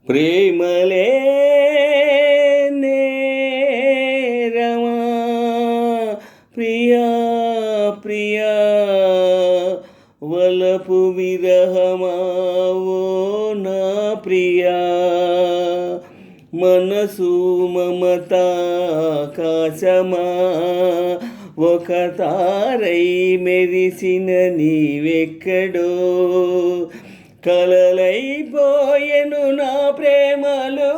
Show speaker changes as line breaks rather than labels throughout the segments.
ప్రేమలే నేరమా ప్రియా ప్రియా వలపు విరహమా ఓ నా ప్రియా మనసు మమతా కాశమా ఒక తారై మెరిసిన నీవెక్కడో కలలైపోయెను నా ప్రేమలో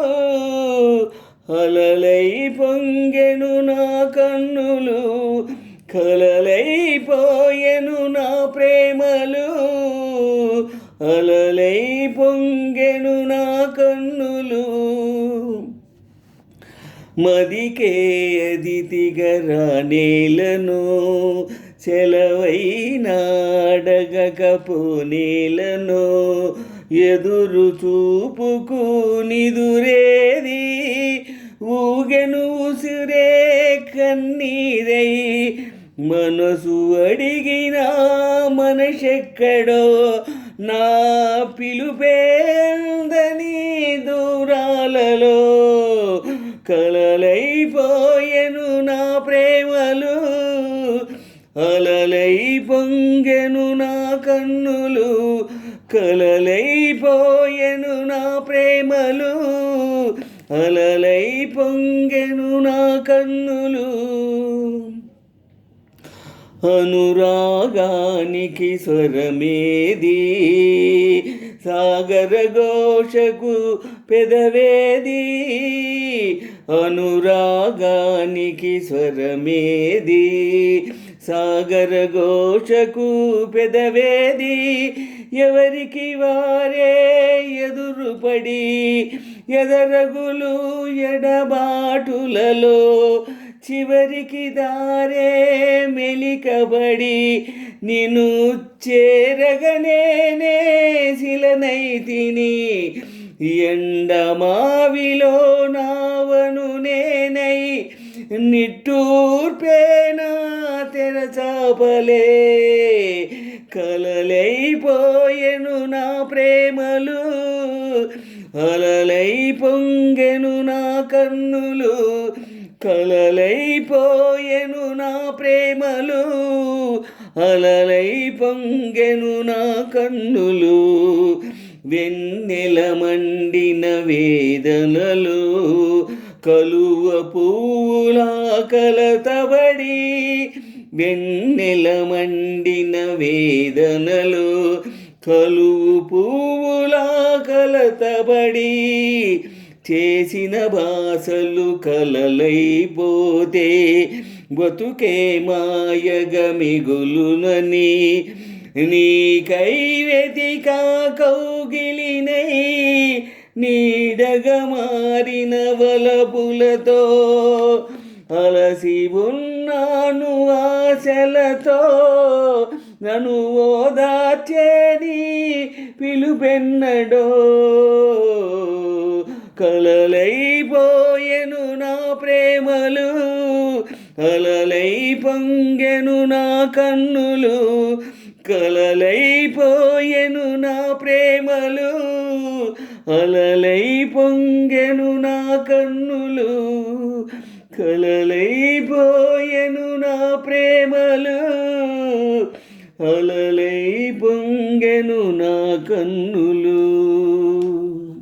అలలై పొంగెను నా కన్నులు కలలైపోయెను నా ప్రేమలో అలలై పొంగెను నా కన్నులు మదికే అదితిగరా నేలను సెలవైనాడగకపోనేలను ఎదురు చూపుకు నిదురేది ఊగెను ఉసిరే కన్నీరై మనసు అడిగిన మనసెక్కడో నా పిలుపేందని దూరాలలో కలలైపోయెను నా ప్రేమలు అలలై పొంగెను నా కన్నులు కలలైపోయెను నా ప్రేమలు అలలై పొంగెను నా కన్నులు అనురాగానికి స్వరమేది సాగర ఘోషకు పెదవేది అనురాగానికి స్వరమేది సాగర ఘోషకు పెదవేది ఎవరికి వారే ఎదురుపడి ఎదరగులు ఎడబాటులలో చివరికి దారే మెలికబడి నిన్ను చేరగనేనే శిలనైతిని ఎండమావిలో నావను నేనై నిట్టూర్పేనా తెరచాపలే కలలైపోయెను నా ప్రేమలు అలలై పొంగెను నా కన్నులు కలలైపోయెను నా ప్రేమలు అలలై పొంగెను నా కన్నులు వెన్నెల మండిన వేదనలు కలువ పువ్వులా కలతబడి వెన్నెల మండిన వేదనలు కలువు పువ్వులా కలతబడి చేసిన భాషలు కలలైపోతే బతుకే మాయగ మిగులునని నీకై వెతిక కౌగిలినై నీడగా మారిన వలపులతో అలసి ఉన్నాను ఆశలతో నన్ను ఓదార్చేని పిలుపెన్నడో కలలైపోయెను నా ప్రేమలు అలలై పొంగెను నా కన్నులు కలలైపోయెను నా ప్రేమలు అలలై పొంగెను నా కన్నులు కలలైపోయెను నా ప్రేమలు అలలై పొంగెను నా కన్నులు.